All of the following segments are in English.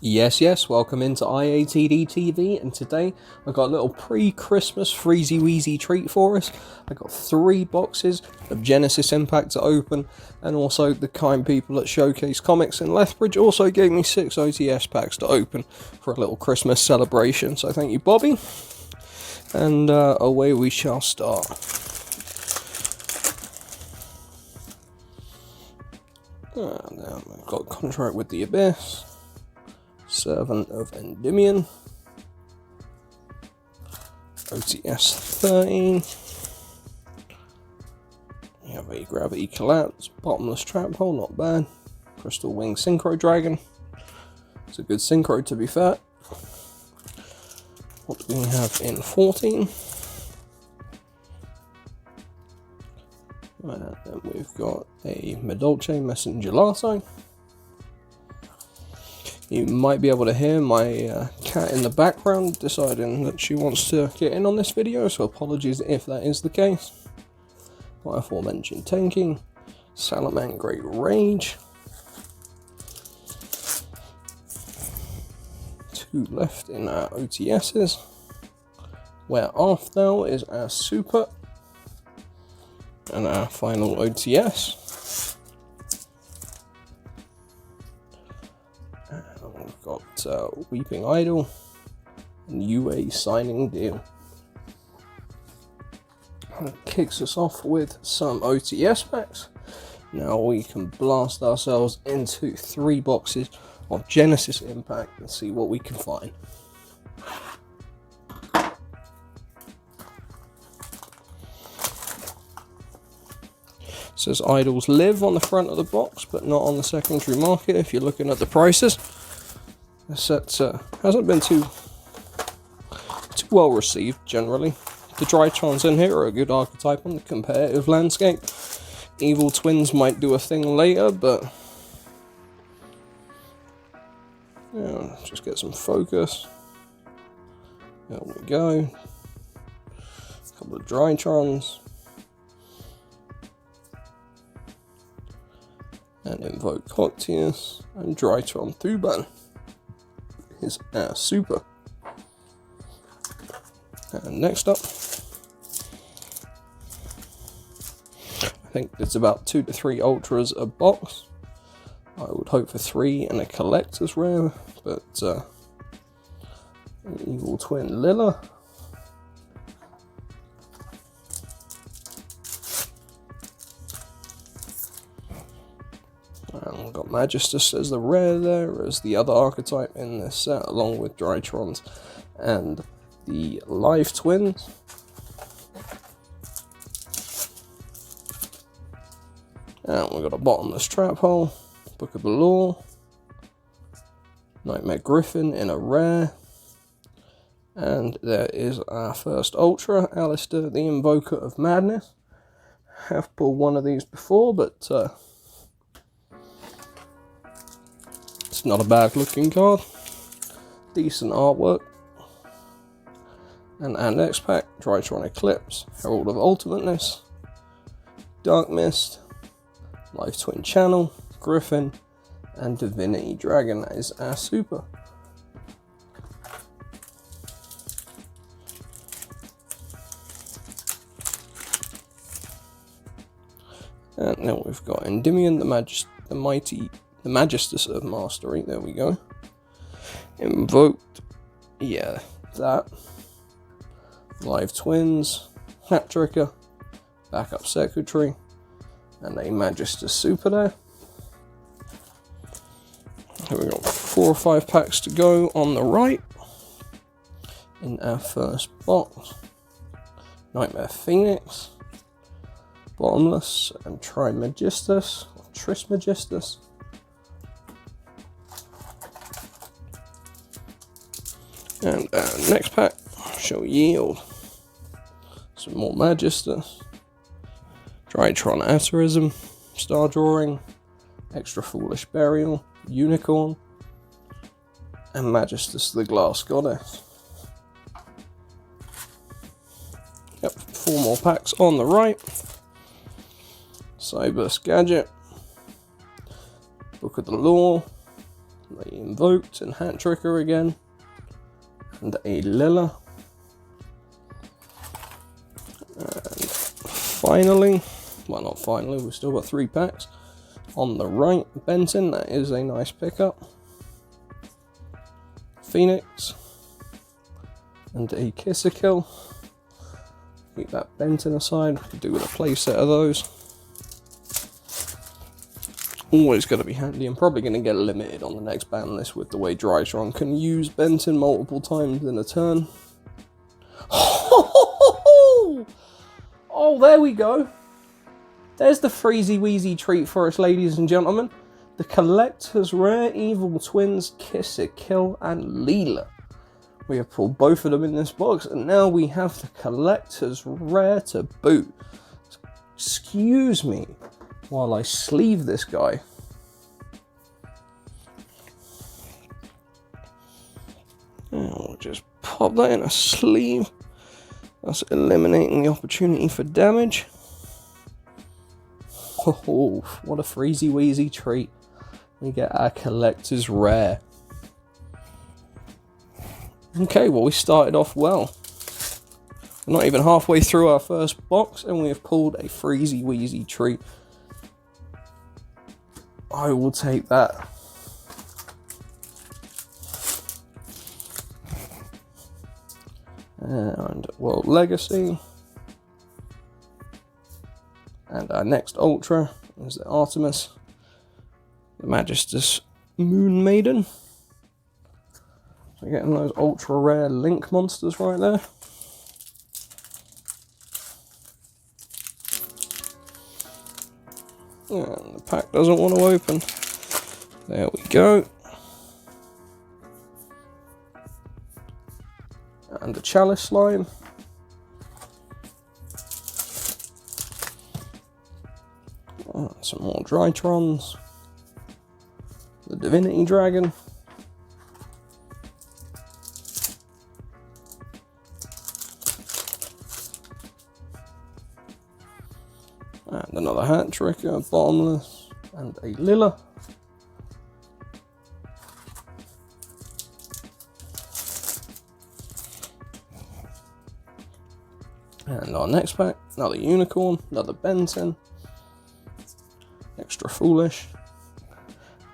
Yes, welcome into IATD TV, and today I got a little pre-Christmas Freezey Wheezey treat for us. I got 3 boxes of Genesis Impact to open, and also the kind people at Showcase Comics in Lethbridge also gave me 6 OTS packs to open for a little Christmas celebration, so thank you, Bobby, and away we shall start. Now I've got Contract with the Abyss, Servant of Endymion, OTS 13, we have a Gravity Collapse, Bottomless Trap Hole, not bad, Crystal Wing Synchro Dragon, it's a good synchro to be fair. What do we have in 14? And then we've got a Medolce Messenger Lasso. You might be able to hear my cat in the background deciding that she wants to get in on this video, so apologies if that is the case. My aforementioned Tanking, Salaman Great Rage. 2 left in our OTSs. Where Arthdale is our Super. And our final OTS. We've got Weeping Idol and UA Signing Deal. And it kicks us off with some OTS packs. Now we can blast ourselves into 3 boxes of Genesis Impact and see what we can find. It says Idols live on the front of the box, but not on the secondary market if you're looking at the prices. The set hasn't been too well received generally. The Drytrons in here are a good archetype on the competitive landscape. Evil Twins might do a thing later, but yeah, just get some focus. There we go. A couple of Drytrons. And Invoke Coctius and Drytron Thuban is our Super. And next up, I think it's about 2 to 3 Ultras a box. I would hope for 3 and a collector's rare, but Evil Twin Lilla. And we've got Magistus as the rare there, as the other archetype in this set, along with Drytrons and the Live Twins. And we've got a Bottomless Trap Hole, Book of the Law, Nightmare Griffin in a rare, and there is our first Ultra, Alistair the Invoker of Madness. Have pulled one of these before, but it's not a bad looking card. Decent artwork. And our next pack, Drytron Eclipse, Herald of Ultimateness, Dark Mist, Live Twin Channel, Griffin, and Divinity Dragon. That is our Super. And then we've got Endymion, the Magistus of Mastery, there we go. Invoked, yeah, that. Live Twins, Hat-Tricker, Backup Secretary, and a Magistus Super there. Here we got 4 or 5 packs to go on the right. In our first box, Nightmare Phoenix, Bottomless, and Trimagistus, or Trismegistus. And our next pack shall yield some more Magistus, Drytron Aterism, Star Drawing, Extra Foolish Burial, Unicorn, and Magistus the Glass Goddess. Yep, 4 more packs on the right. Cyburst Gadget, Book of the Law, the Invoked and Hat Tricker again, and a Lilla. And finally, well, not finally, we've still got 3 packs. On the right, Benton, that is a nice pickup. Phoenix, and a Kill. Keep that Benton aside, we could do with a play set of those. Always going to be handy. I'm probably going to get limited on the next ban list with the way Drytron can use Benton multiple times in a turn. Oh, there we go. There's the Freezey Wheezy treat for us, ladies and gentlemen. The Collector's Rare Evil Twins, Kill, and Leela. We have pulled both of them in this box, and now we have the Collector's Rare to boot. Excuse me while I sleeve this guy. And we'll just pop that in a sleeve. That's eliminating the opportunity for damage. Oh, what a Freezey Wheezy treat. We get our Collector's Rare. Okay, well, we started off well. We're not even halfway through our first box, and we have pulled a Freezey Wheezy treat. I will take that. And World Legacy. And our next Ultra is the Artemis, the Magistus Moon Maiden. So getting those ultra rare Link monsters right there. And the pack doesn't want to open. There we go. And the Chalice Slime. Some more Drytrons. The Divinity Dragon. And another Hat Tricker, Bottomless, and a Lilla. And our next pack, another Unicorn, another Benton. Extra Foolish.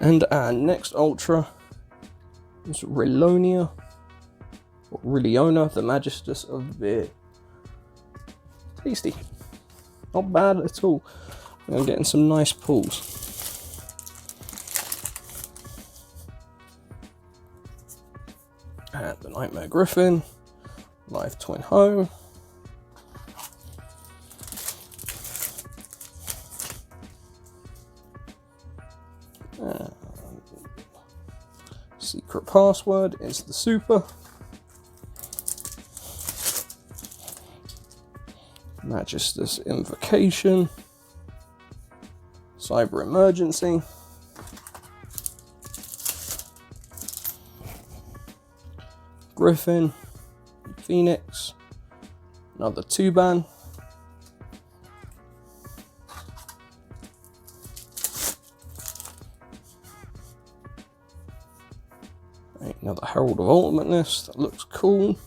And our next Ultra is Rilonia, or Riliona, the Magistus of Beer. Tasty. Not bad at all. I'm getting some nice pulls. And the Nightmare Griffin, Live Twin Home. Secret Password is the Super. Magistus Invocation. Cyber Emergency. Griffin. Phoenix. Another 2-ban. Another Herald of Ultimateness, that looks cool.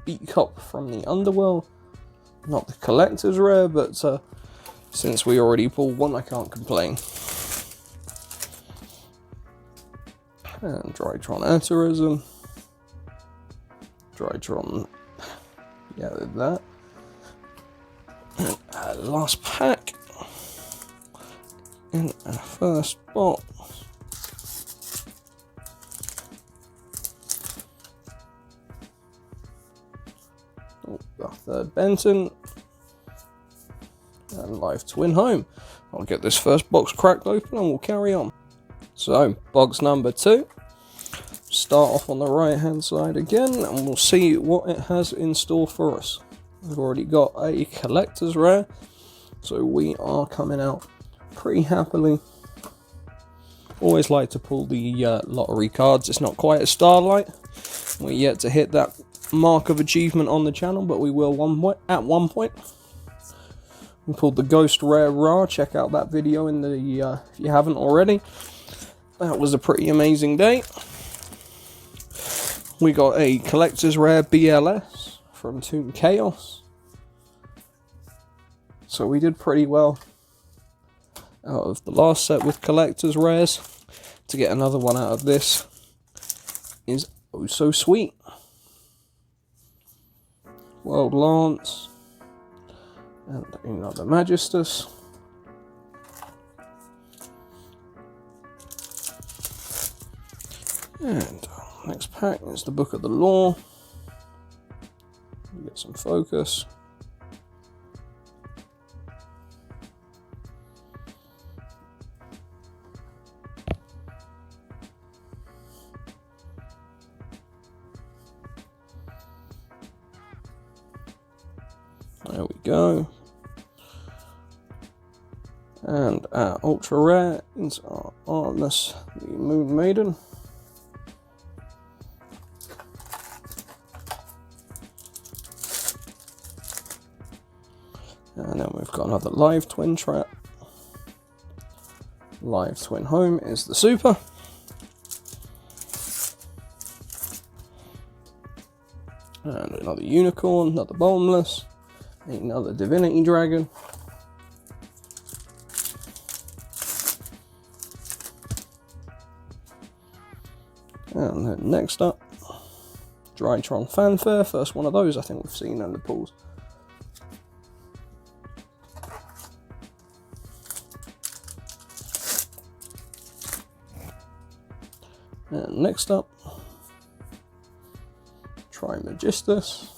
Beat Cop from the Underworld. Not the Collector's Rare, but since we already pulled one, I can't complain. And Drytron Atarism. Drytron, yeah, that. And last pack. In our first box. Our third Benton, and Live Twin Home. I'll get this first box cracked open and we'll carry on. So, box number 2. Start off on the right hand side again and we'll see what it has in store for us. We've already got a Collector's Rare, so we are coming out pretty happily. Always like to pull the lottery cards. It's not quite a Starlight. We're yet to hit that mark of achievement on the channel, but we will at one point. We pulled the Ghost Rare Ra. Check out that video in the if you haven't already. that was a pretty amazing day. We got a collector's rare BLS from Toon Chaos. So we did pretty well out of the last set with collector's rares. To get another one out of this is oh so sweet. World Lance and another Magistus. And next pack is the Book of the Law. Get some focus. There we go. And our ultra rare is our Artemis, the Moon Maiden. And then we've got another live twin trap. Live twin home is the super. And another unicorn, another boneless, another divinity dragon. And then next up, Drytron Fanfare, first one of those I think we've seen in the pools. And next up, Trimagistus.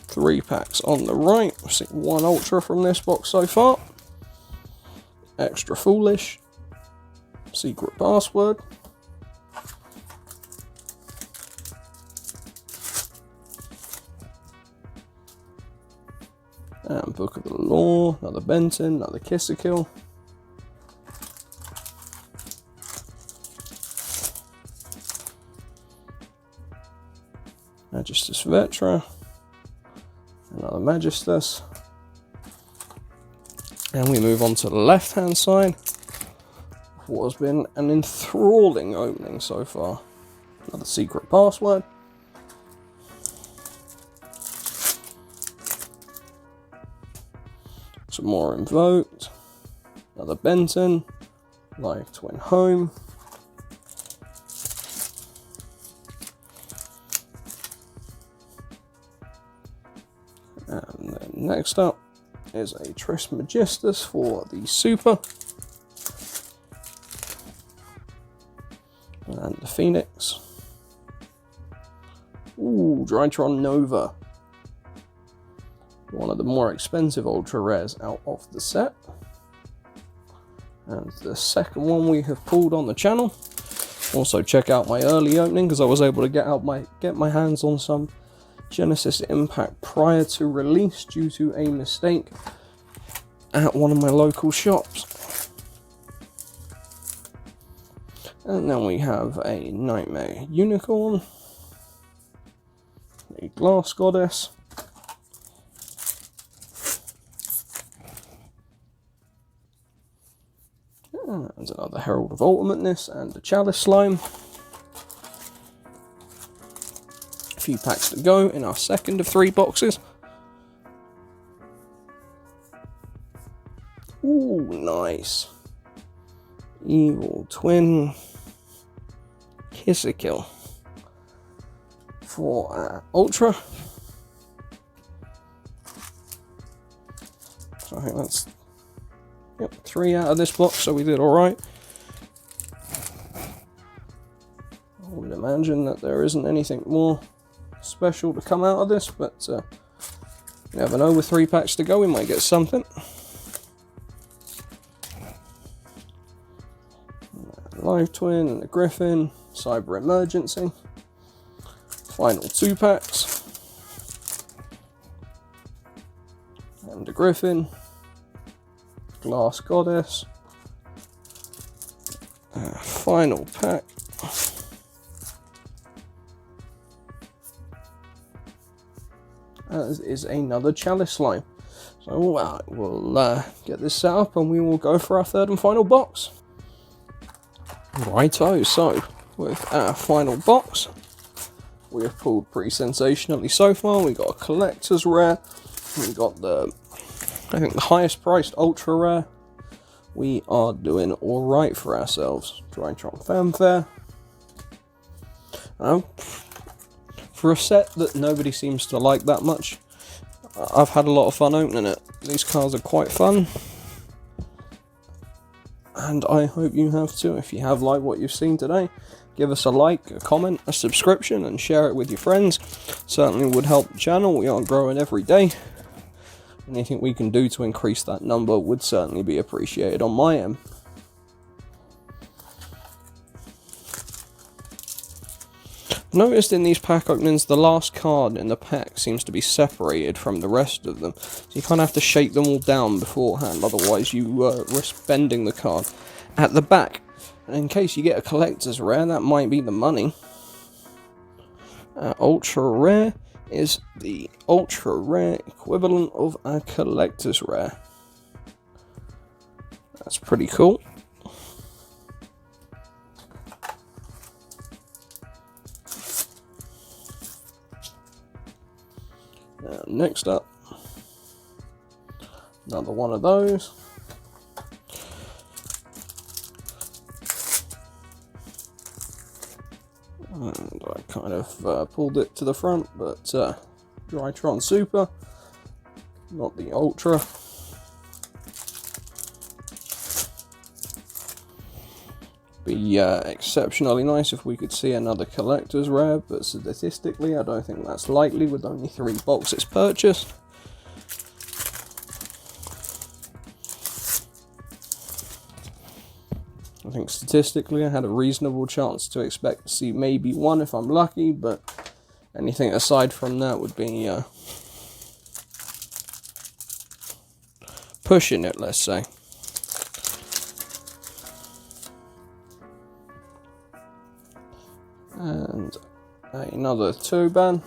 3 packs on the right. We've seen 1 ultra from this box so far. Extra Foolish. Secret Password. And Book of the Law. Another Benton. Another Kill. Magistus Vetra, another Magistus, and we move on to the left hand side of what has been an enthralling opening so far. Another Secret Password, some more Invoked, another Benton, Live Twin Home. And then next up is a Trismegistus for the Super. And the Phoenix. Ooh, Drytron Nova. One of the more expensive ultra rares out of the set. And the second one we have pulled on the channel. Also check out my early opening because I was able to get my hands on some Genesis Impact prior to release due to a mistake at one of my local shops. And then we have a Nightmare Unicorn, a Glass Goddess, and another Herald of Ultimateness and a Chalice Slime. A few packs to go in our second of 3 boxes. Ooh, nice. Evil Twin Kill for Ultra. So I think that's 3 out of this box, so we did alright. I would imagine that there isn't anything more special to come out of this, but you never know, with 3 packs to go we might get something. Live Twin and the Griffin, Cyber Emergency, final 2 packs, and the Griffin, Glass Goddess, final pack, as is another Chalice Slime. So we'll get this set up and we will go for our third and final box. Righto, so with our final box, we have pulled pretty sensationally so far. We got a collector's rare, we got the, I think, the highest priced ultra rare. We are doing alright for ourselves. Drytron Fanfare. For a set that nobody seems to like that much, I've had a lot of fun opening it. These cards are quite fun, and I hope you have too. If you have liked what you've seen today, give us a like, a comment, a subscription, and share it with your friends. Certainly would help the channel. We are growing every day. Anything we can do to increase that number would certainly be appreciated on my end. Noticed in these pack openings, the last card in the pack seems to be separated from the rest of them. So you kind of have to shake them all down beforehand, otherwise you risk bending the card at the back. And in case you get a collector's rare, that might be the money. Ultra rare is the ultra rare equivalent of a collector's rare. That's pretty cool. Next up, another one of those. And I kind of pulled it to the front, but Drytron Super, not the Ultra. Be exceptionally nice if we could see another collector's rare, but statistically I don't think that's likely with only 3 boxes purchased. I think statistically I had a reasonable chance to expect to see maybe 1 if I'm lucky, but anything aside from that would be pushing it, let's say. And another 2-ban.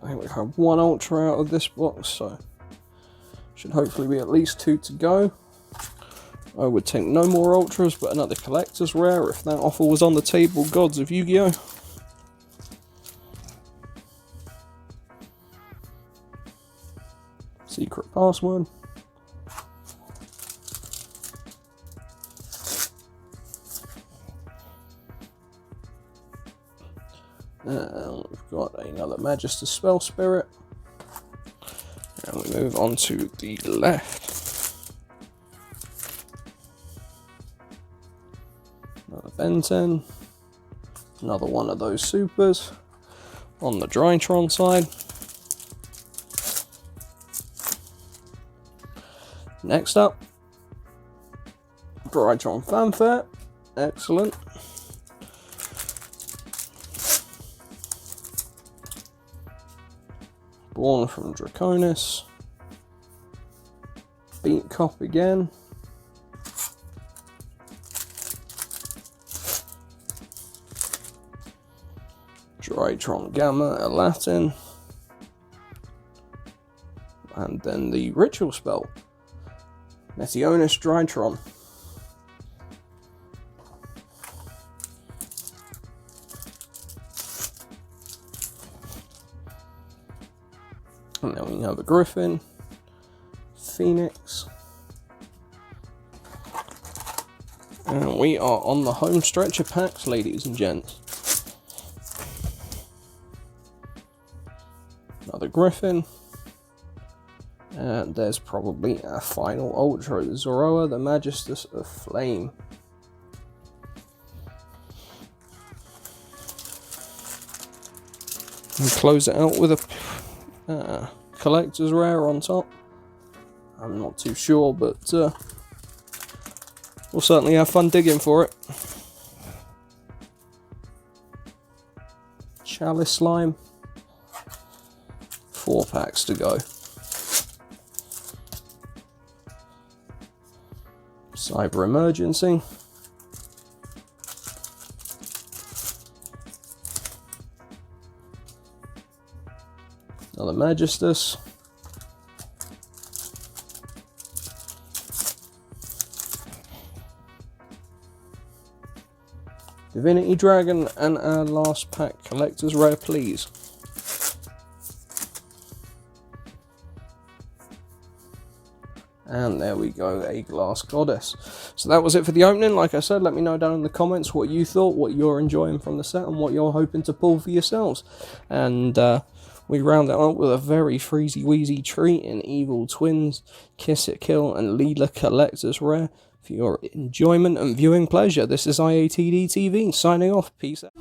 I think we have 1 ultra out of this box, so should hopefully be at least 2 to go. I would take no more ultras, but another collector's rare if that offer was on the table. Gods of Yu-Gi-Oh! Secret password. We've got another Magister Spell Spirit, and we move on to the left. Another Ben 10, another one of those supers on the Drytron side. Next up, Drytron Fanfare, excellent. Born from Draconis, Beat Cop again, Drytron Gamma, a Latin, and then the Ritual Spell, Meteonis Drytron. And then we have a Griffin, Phoenix, and we are on the home stretch of packs, ladies and gents. Another Griffin, and there's probably a final ultra, Zoroa, the Magistus of Flame. And close it out with a collector's rare on top. I'm not too sure, but we'll certainly have fun digging for it. Chalice Slime. 4 packs to go. Cyber Emergency. Another Magistus. Divinity Dragon, and our last pack collector's rare, please. And there we go, a Glass Goddess. So that was it for the opening. Like I said, let me know down in the comments what you thought, what you're enjoying from the set, and what you're hoping to pull for yourselves. And we round it up with a very Freezey Wheezy treat in Evil Twins, Kiss It Kill, and Leela Collector's Rare for your enjoyment and viewing pleasure. This is IATD TV signing off. Peace out.